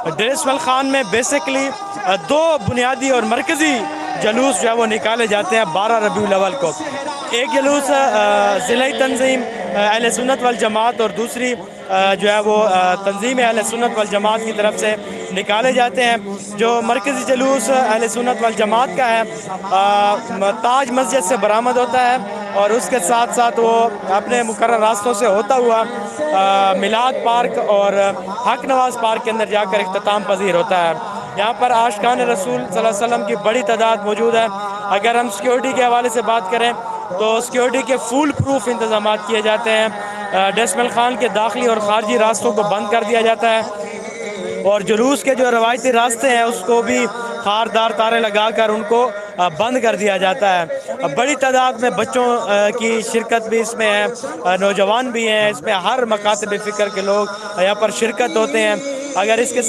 ڈیر اسماعیل خان میں بیسکلی دو بنیادی اور مرکزی جلوس جو ہے وہ نکالے جاتے ہیں 12 ربیع الاول کو. ایک جلوس ضلعی تنظیم اہل سنت والجماعت اور دوسری جو ہے وہ تنظیم اہل سنت والجماعت کی طرف سے نکالے جاتے ہیں. جو مرکزی جلوس اہل سنت والجماعت کا ہے تاج مسجد سے برآمد ہوتا ہے اور اس کے ساتھ ساتھ وہ اپنے مقرر راستوں سے ہوتا ہوا میلاد پارک اور حق نواز پارک کے اندر جا کر اختتام پذیر ہوتا ہے. یہاں پر عاشقان رسول صلی اللہ علیہ وسلم کی بڑی تعداد موجود ہے. اگر ہم سیکیورٹی کے حوالے سے بات کریں تو سیکیورٹی کے فول پروف انتظامات کیے جاتے ہیں. ڈیر اسماعیل خان کے داخلی اور خارجی راستوں کو بند کر دیا جاتا ہے اور جلوس کے جو روایتی راستے ہیں اس کو بھی خاردار تارے لگا کر ان کو بند کر دیا جاتا ہے. بڑی تعداد میں بچوں کی شرکت بھی اس میں ہے, نوجوان بھی ہیں, اس میں ہر مکاتب فکر کے لوگ یہاں پر شرکت ہوتے ہیں. اگر اس کے